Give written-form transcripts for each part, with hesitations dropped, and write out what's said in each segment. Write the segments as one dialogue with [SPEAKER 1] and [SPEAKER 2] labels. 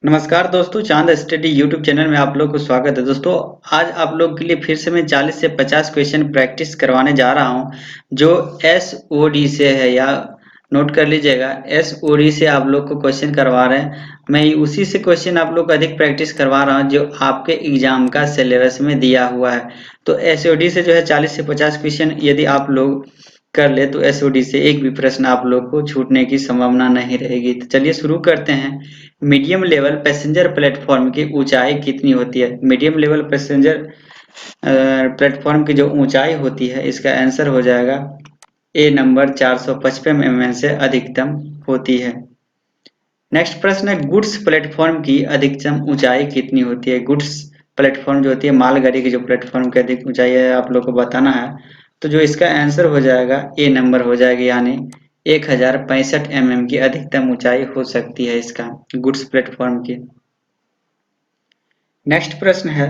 [SPEAKER 1] नमस्कार दोस्तों, चांद स्टडी यूट्यूब चैनल में आप लोग को स्वागत है। दोस्तों, आज आप लोग के लिए फिर से मैं 40 से 50 क्वेश्चन प्रैक्टिस करवाने जा रहा हूं, जो एसओडी से है, या नोट कर लीजिएगा, एसओडी से आप लोग को क्वेश्चन करवा रहे हैं। मैं उसी से क्वेश्चन आप लोग को अधिक प्रैक्टिस करवा रहा हूं जो आपके एग्जाम का सिलेबस में दिया हुआ है। तो एसओडी से जो है 40 से 50 क्वेश्चन यदि आप लोग कर ले तो एसओडी से एक भी प्रश्न आप लोग को छूटने की संभावना नहीं रहेगी। तो चलिए शुरू करते हैं। मीडियम लेवल पैसेंजर प्लेटफॉर्म की ऊंचाई कितनी होती है? मीडियम लेवल पैसेंजर प्लेटफॉर्म की जो ऊंचाई होती है, इसका आंसर हो जाएगा ए नंबर 455 mm से अधिकतम होती है। नेक्स्ट प्रश्न है, गुड्स प्लेटफॉर्म की अधिकतम ऊंचाई कितनी होती है? गुड्स प्लेटफॉर्म जो होती है, मालगाड़ी की जो प्लेटफॉर्म की अधिक ऊंचाई है, आप लोग को बताना है। तो जो इसका आंसर हो जाएगा ए नंबर हो जाएगा, यानी 1065 mm की अधिकतम ऊंचाई हो सकती है इसका गुड्स प्लेटफॉर्म की। नेक्स्ट प्रश्न है,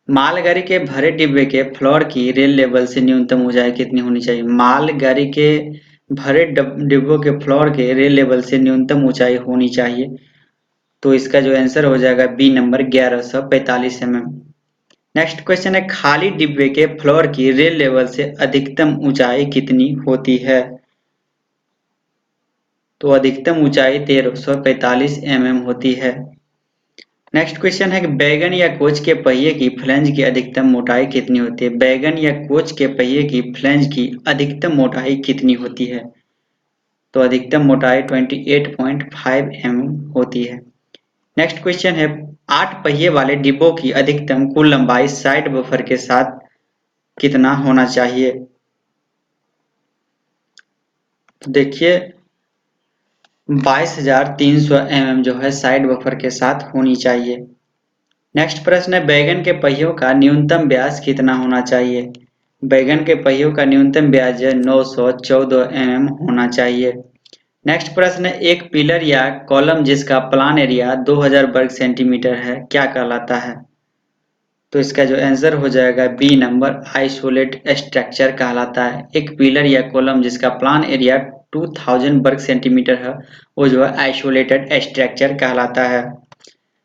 [SPEAKER 1] मालगाड़ी के भरे डिब्बे के फ्लोर की रेल लेवल से न्यूनतम ऊंचाई कितनी होनी चाहिए? मालगाड़ी के भरे डिब्बों के फ्लोर के रेल लेवल से न्यूनतम ऊंचाई होनी चाहिए। तो इसका जो आंसर हो जाएगा B number 1145 mm। Next question है, खाली डिब्बे के फ्लोर की रेल लेवल से अधिकतम ऊंचाई कितनी होती है? तो अधिकतम ऊंचाई 1345 mm होती है। नेक्स्ट क्वेश्चन है कि बैगन या कोच के पहिए की फ्लैंज की अधिकतम मोटाई कितनी होती है? बैगन या कोच के पहिए की फ्लैंज की अधिकतम मोटाई कितनी होती है? तो अधिकतम मोटाई 28.5 mm होती है। नेक्स्ट क्वेश्चन है, 8 पहिए वाले डिब्बों की अधिकतम कुल लंबाई साइड बफर के साथ कितना होना चाहिए? तो देखिए 22,300 mm जो है साइड बफर के साथ होनी चाहिए। नेक्स्ट प्रश्न है, बैगन के पहियों का न्यूनतम व्यास कितना होना चाहिए? बैगन के पहियों का न्यूनतम व्यास 914 mm होना चाहिए। नेक्स्ट प्रश्न है, एक पिलर या कॉलम जिसका प्लान एरिया 2000 वर्ग सेंटीमीटर है, क्या कहलाता है? तो इसका जो आंसर हो जाएगा बी नंबर आइसोलेट स्ट्रक्चर कहलाता है। एक पिलर या कॉलम जिसका प्लान एरिया 2000 वर्ग सेंटीमीटर है, वो जो है आइसोलेटेड स्ट्रक्चर कहलाता है।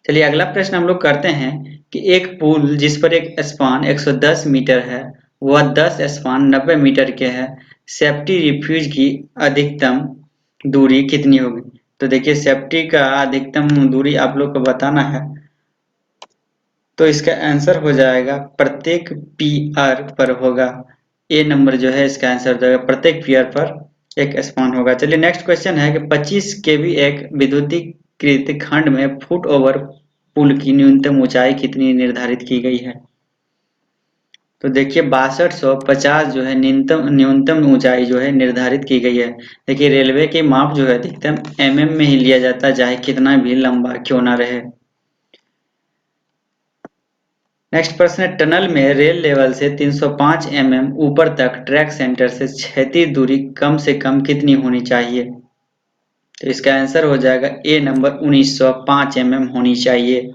[SPEAKER 1] चलिए अगला प्रश्न हम लोग करते हैं कि एक पुल जिस पर एक स्पान 110 मीटर है, वह 10 स्पान 90 मीटर के है, सेफ्टी रिफ्यूज की अधिकतम दूरी कितनी होगी? तो देखिए सेफ्टी का अधिकतम दूरी आप लोग को बताना है। तो इसका आंसर हो जाएगा प्रत्येक पीआर पर होगा। ए नंबर जो है इसका आंसर हो जाएगा, प्रत्येक पीआर पर एक स्पान होगा। चलिए नेक्स्ट क्वेश्चन है कि 25 केवी एक विद्युतीकृत खंड में फुट ओवर पुल की न्यूनतम ऊंचाई कितनी निर्धारित की गई है? तो देखिए 6250 जो है न्यूनतम न्यूनतम ऊंचाई जो है निर्धारित की गई है। देखिए रेलवे के माप जो है अधिकतम एमएम में ही लिया जाता है, चाहे कितना भी लंबा क्यों ना रहे। नेक्स्ट प्रश्न है, टनल में रेल लेवल से 305 mm ऊपर तक ट्रैक सेंटर से क्षैतिज दूरी कम से कम कितनी होनी चाहिए? तो इसका आंसर हो जाएगा ए नंबर 1905 mm होनी चाहिए।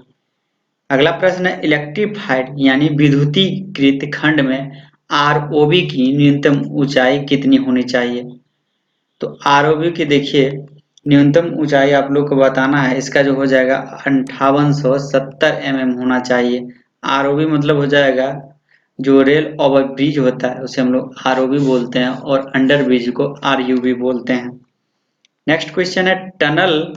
[SPEAKER 1] अगला प्रश्न है, इलेक्ट्रीफाइड यानी विद्युतीकृत खंड में आरओबी की न्यूनतम ऊंचाई कितनी होनी चाहिए? तो आरओबी की देखिए न्यूनतम ऊंचाई आप लोग को बताना है। इसका जो हो जाएगा 5870 mm होना चाहिए। आरओबी मतलब हो जाएगा जो रेल ओवर ब्रिज होता है उसे हम लोग आरओबी बोलते हैं, और अंडर ब्रिज को आरयूबी बोलते हैं। नेक्स्ट क्वेश्चन है, टनल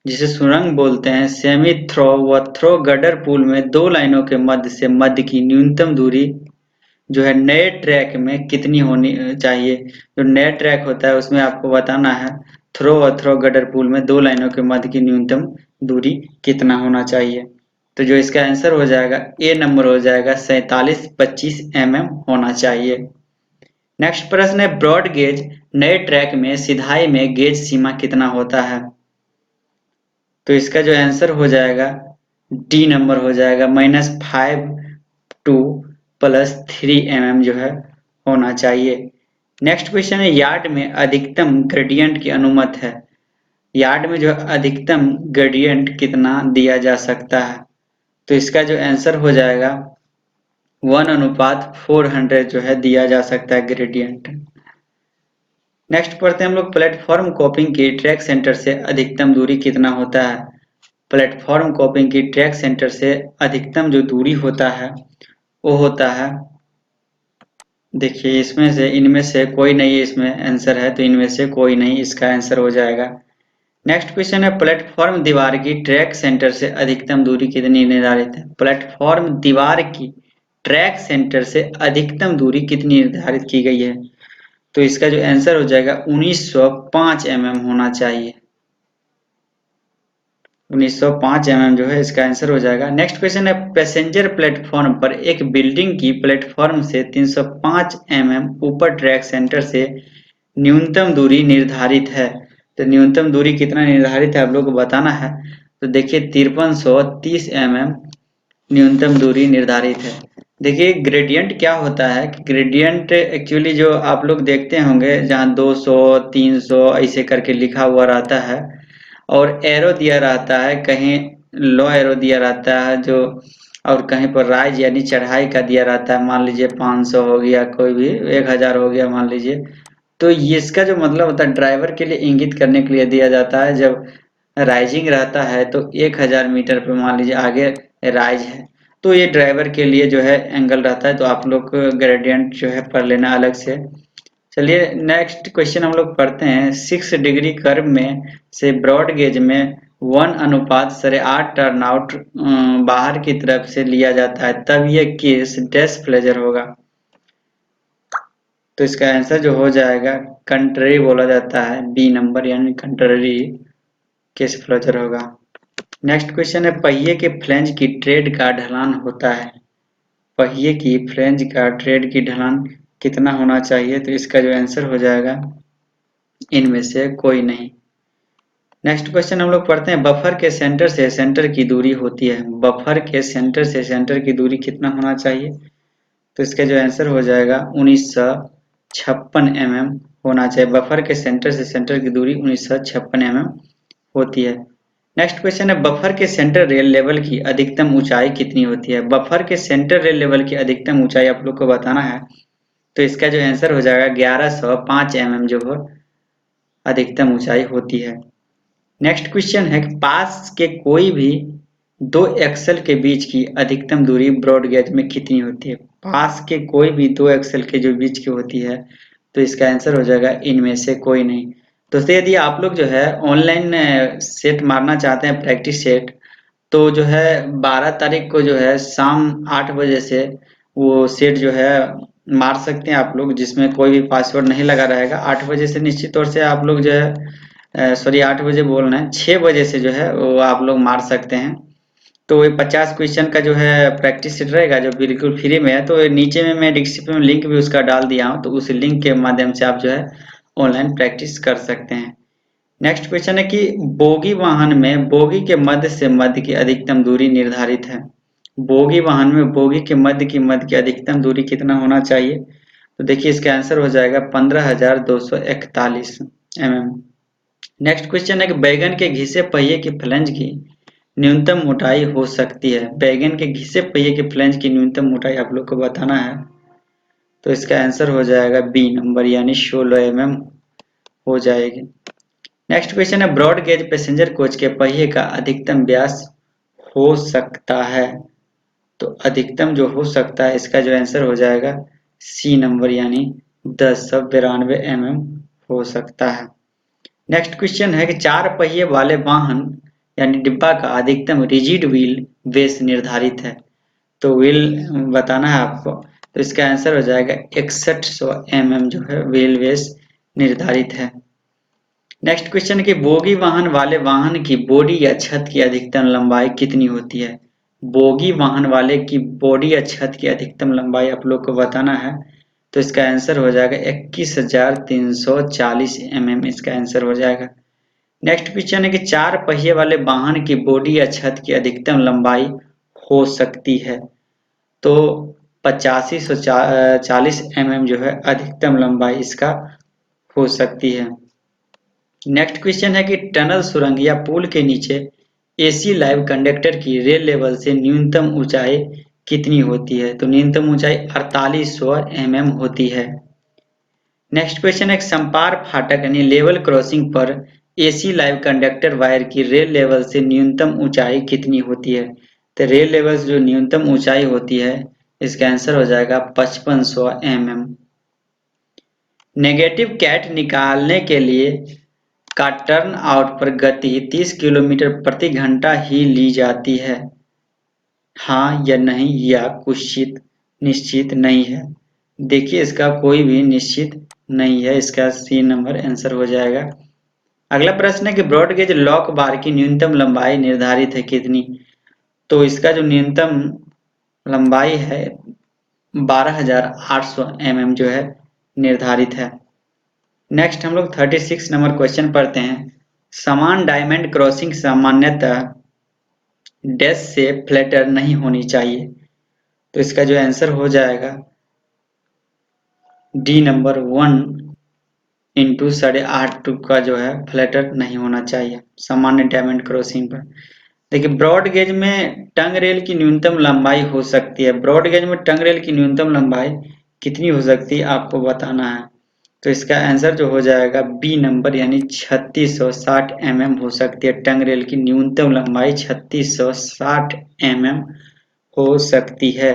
[SPEAKER 1] जिसे सुरंग बोलते हैं, सेमी थ्रो व थ्रो गडर पुल में दो लाइनों के मध्य से मध्य की न्यूनतम दूरी जो है नए ट्रैक में कितनी होनी चाहिए? जो नया ट्रैक होता है उसमें आपको बताना है थ्रो और थ्रो गडर पुल में दो लाइनों के मध्य की न्यूनतम दूरी कितना होना चाहिए? तो जो इसका आंसर हो जाएगा ए नंबर हो जाएगा 4725 mm होना चाहिए। नेक्स्ट प्रश्न है, ब्रॉड गेज नए ट्रैक में सिधाई में गेज सीमा कितना होता है? तो इसका जो आंसर हो जाएगा डी नंबर हो जाएगा -5 टू +3 mm जो है होना चाहिए। नेक्स्ट क्वेश्चन है, यार्ड में अधिकतम ग्रेडियंट की अनुमत है। यार्ड में जो अधिकतम ग्रेडियंट कितना दिया जा सकता है? तो इसका जो आंसर हो जाएगा 1:400 जो है दिया जा सकता है ग्रेडियंट। नेक्स्ट पढ़ते हैं हम लोग, प्लेटफॉर्म कॉपिंग की ट्रैक सेंटर से अधिकतम दूरी कितना होता है? प्लेटफॉर्म कॉपिंग की ट्रैक सेंटर से अधिकतम जो दूरी होता है वो होता है, देखिए इसमें से इनमें से कोई नहीं इसमें आंसर है, तो इनमें से कोई नहीं इसका आंसर हो जाएगा। नेक्स्ट क्वेश्चन है प्लेटफॉर्म दीवार की ट्रैक सेंटर से अधिकतम दूरी कितनी निर्धारित है? प्लेटफॉर्म दीवार की ट्रैक सेंटर से अधिकतम दूरी कितनी निर्धारित की गई है? तो इसका जो आंसर हो जाएगा 1905 mm होना चाहिए। 1905 mm जो है इसका आंसर हो जाएगा। नेक्स्ट क्वेश्चन है पैसेंजर प्लेटफॉर्म पर एक बिल्डिंग की प्लेटफॉर्म से 305 mm ऊपर ट्रैक सेंटर से न्यूनतम दूरी निर्धारित है। तो न्यूनतम दूरी कितना निर्धारित है आप लोग को बताना है। तो देखिए 5330 mm न्यूनतम दूरी निर्धारित है। देखिए ग्रेडियंट क्या होता है कि ग्रेडियंट एक्चुअली जो आप लोग देखते होंगे जहाँ 200 300 ऐसे करके लिखा हुआ रहता है और एरो दिया रहता है, कहीं लो एरो दिया रहता है जो, और कहीं पर राइज यानी चढ़ाई का दिया रहता है, मान लीजिए 500 हो गया, कोई भी 1000 हो गया मान लीजिए। तो ये इसका जो मतलब होता है ड्राइवर के लिए इंगित करने के लिए दिया जाता है। जब राइजिंग रहता है तो 1000 मीटर पे मान लीजिए आगे राइज है, तो ये ड्राइवर के लिए जो है एंगल रहता है। तो आप लोग ग्रेडियंट जो है पढ़ लेना अलग से। चलिए नेक्स्ट क्वेश्चन हम लोग पढ़ते हैं। 6 डिग्री कर्व में से ब्रॉड गेज में 1:8 टर्न आउट बाहर की तरफ से लिया जाता है, तब यह केस डैश प्लेजर होगा। तो इसका आंसर जो हो जाएगा कंट्ररी बोला जाता है, बी नंबर यानी कंट्ररी केस प्लेजर होगा। नेक्स्ट क्वेश्चन है पहिए के फ्लैंज की ट्रेड का ढलान होता है। पहिए की फ्लैंज का ट्रेड की ढलान कितना होना चाहिए? तो इसका जो आंसर हो जाएगा इनमें से कोई नहीं। नेक्स्ट क्वेश्चन हम लोग पढ़ते हैं बफर के सेंटर से सेंटर की दूरी होती है। बफर के सेंटर से सेंटर की दूरी कितना होना चाहिए? तो इसका जो आंसर हो जाएगा 1956 mm होना चाहिए। बफर के सेंटर से सेंटर की दूरी 1956 mm होती है। नेक्स्ट क्वेश्चन है बफर के सेंटर रेल लेवल की अधिकतम ऊंचाई कितनी होती है? बफर के सेंटर रेल लेवल की अधिकतम ऊंचाई आप लोग को बताना है। तो इसका जो आंसर हो जाएगा 1105 mm जो हो अधिकतम ऊंचाई होती है। नेक्स्ट क्वेश्चन है कि पास के कोई भी दो एक्सल के बीच की अधिकतम दूरी ब्रॉड गेज में कितनी होती है? पास के कोई भी दो एक्सल के जो बीच की होती है, तो इसका आंसर हो जाएगा इनमें से कोई नहीं। दोस्तों यदि आप लोग जो है ऑनलाइन सेट मारना चाहते हैं प्रैक्टिस सेट, तो जो है 12 तारीख को जो है शाम 8 बजे से वो सेट जो है मार सकते हैं आप लोग, जिसमें कोई भी पासवर्ड नहीं लगा रहेगा। 8 बजे से निश्चित तौर से आप लोग जो है सॉरी 8 बजे बोलना है, 6 बजे से जो है वो आप लोग मार सकते हैं। तो ये 50 क्वेश्चन का जो है प्रैक्टिस सेट रहेगा जो बिल्कुल फ्री में है। तो नीचे में मैं डिस्क्रिप्शन में लिंक भी उसका डाल दिया हूँ, तो उस लिंक के माध्यम से आप जो है ऑनलाइन प्रैक्टिस कर सकते हैं। नेक्स्ट क्वेश्चन है कि बोगी वाहन में बोगी के मध्य से मध्य की अधिकतम दूरी निर्धारित है। बोगी वाहन में बोगी के मध्य की अधिकतम दूरी कितना होना चाहिए? तो देखिए इसका आंसर हो जाएगा 15,241 mm। नेक्स्ट क्वेश्चन है कि बैगन के घिसे पहिए की फ्लैंज की न्यूनतम मोटाई हो सकती है। बैगन के घिसे पहिए की फ्लैंज की न्यूनतम मोटाई आप लोग को बताना है। तो इसका आंसर हो जाएगा बी नंबर यानी 16 mm हो जाएगी। नेक्स्ट क्वेश्चन है ब्रॉड गेज पैसेंजर कोच के पहिए का अधिकतम व्यास हो सकता है। तो अधिकतम जो हो सकता है इसका जो आंसर हो जाएगा सी नंबर यानी 1092 mm हो सकता है। नेक्स्ट क्वेश्चन है कि 4 पहिए वाले वाहन यानी डिब्बा का अधिकतम रिजिड व्हील बेस निर्धारित है। तो व्हील बताना है आपको। तो इसका आंसर हो जाएगा 6100 mm जो है व्हील बेस निर्धारित है। नेक्स्ट क्वेश्चन की बोगी वाहन वाले वाहन की बॉडी या छत की अधिकतम लंबाई कितनी होती है? बोगी वाहन वाले की बॉडी या छत की अधिकतम लंबाई आप लोग को बताना है। तो इसका आंसर हो जाएगा 21,340 mm इसका आंसर हो जाएगा। नेक्स्ट क्वेश्चन है कि 4 पहिए वाले वाहन की बॉडी या छत की अधिकतम लंबाई हो सकती है। तो 8540 mm जो है अधिकतम लंबाई इसका हो सकती है। नेक्स्ट क्वेश्चन है कि टनल सुरंग या पुल के नीचे एसी लाइव कंडक्टर की रेल लेवल से न्यूनतम ऊंचाई कितनी होती है? तो न्यूनतम ऊंचाई 4800 mm होती है। नेक्स्ट क्वेश्चन है समपार फाटक यानी लेवल क्रॉसिंग पर एसी लाइव कंडक्टर वायर की रेल लेवल से न्यूनतम ऊंचाई कितनी होती है? तो रेल लेवल से जो न्यूनतम ऊंचाई होती है, इसका आंसर हो जाएगा 5500 mm। नेगेटिव कैट निकालने के लिए का टर्न आउट पर गति 30 किलोमीटर प्रति घंटा ही ली जाती है, हाँ या नहीं, या कुछ निश्चित नहीं है? देखिए, इसका कोई भी निश्चित नहीं है, इसका सी नंबर आंसर हो जाएगा। अगला प्रश्न है कि ब्रॉड गेज लॉक बार की न्यूनतम लंबाई निर्धारित है कितनी? तो इसका जो न्यूनतम लंबाई है 12,800 mm जो है निर्धारित है। नेक्स्ट हम लोग 36 नंबर क्वेश्चन पढ़ते हैं। समान डायमंड क्रॉसिंग सामान्यतः डैश से फ्लैटर नहीं होनी चाहिए। तो इसका जो आंसर हो जाएगा डी नंबर 1/8 का जो है फ्लैटर नहीं होना चाहिए सामान्य डायमंड क्रॉसिंग पर। देखिए, ब्रॉड गेज में टंग रेल की न्यूनतम लंबाई हो सकती है। ब्रॉड गेज में टंग रेल की न्यूनतम लंबाई कितनी हो सकती है आपको बताना है। तो इसका आंसर जो हो जाएगा बी नंबर यानी 3660 mm हो सकती है। टंग रेल की न्यूनतम लंबाई 3660 mm हो सकती है।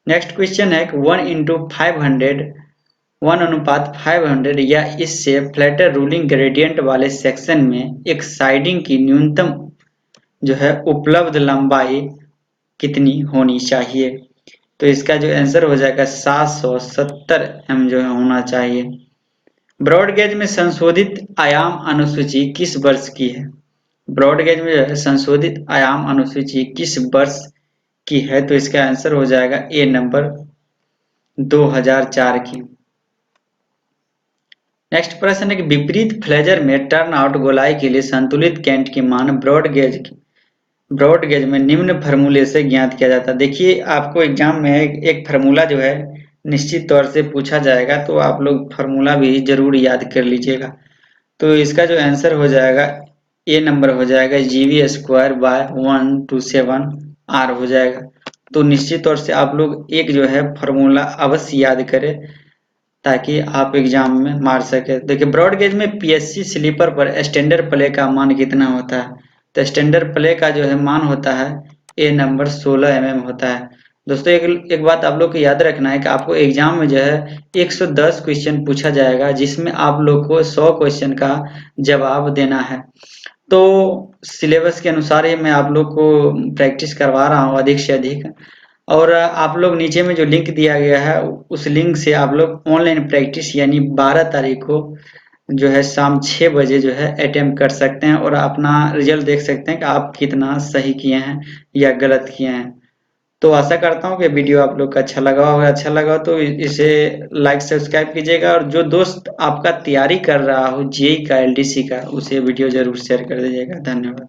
[SPEAKER 1] नेक्स्ट क्वेश्चन है कि 1/500 या इससे फ्लैटर रूलिंग ग्रेडियंट वाले सेक्शन में एक साइडिंग की न्यूनतम जो है उपलब्ध लंबाई कितनी होनी चाहिए? तो इसका जो आंसर हो जाएगा 770 mm जो है होना चाहिए। ब्रॉड गेज में संशोधित आयाम अनुसूची किस वर्ष की है? ब्रॉड गेज में जो है संशोधित आयाम अनुसूची किस वर्ष की है? तो इसका आंसर हो जाएगा ए नंबर 2004 की। नेक्स्ट प्रश्न है कि विपरीत फ्लेजर में टर्न आउट गोलाई के लिए संतुलित केंट की मान ब्रॉड गेज में निम्न फार्मूले से ज्ञात किया जाता है। देखिए, आपको एग्जाम में एक फार्मूला जो है निश्चित तौर से पूछा जाएगा, तो आप लोग फार्मूला भी जरूर याद कर लीजिएगा। तो इसका जो आंसर हो जाएगा ए नंबर हो जाएगा GV²/127R हो जाएगा। तो निश्चित तौर से आप लोग एक जो है फार्मूला अवश्य याद करें ताकि आप एग्जाम में मार सके। देखिए, ब्रॉड गेज में PSC स्लीपर पर स्टैंडर्ड प्ले का मान कितना होता है? तो स्टैंडर्ड प्ले का जो है मान होता है ए नंबर 16 mm होता है। दोस्तों, एक बात आप लोग को याद रखना है कि आपको एग्जाम में जो है 110 क्वेश्चन पूछा जाएगा, जिसमें आप लोग को 100 क्वेश्चन का जवाब देना है। तो सिलेबस के अनुसार ही मैं आप लोग को प्रैक्टिस करवा रहा हूँ अधिक से अधिक। और आप लोग नीचे में जो लिंक दिया गया है उस लिंक से आप लोग ऑनलाइन प्रैक्टिस यानी 12 तारीख को जो है शाम 6 बजे जो है अटेम्प्ट कर सकते हैं और अपना रिजल्ट देख सकते हैं कि आप कितना सही किए हैं या गलत किए हैं। तो आशा करता हूँ कि वीडियो आप लोग का अच्छा लगा होगा। अच्छा लगा तो इसे लाइक सब्सक्राइब कीजिएगा, और जो दोस्त आपका तैयारी कर रहा हो जेईई का LDC का, उसे वीडियो जरूर शेयर कर दीजिएगा। धन्यवाद।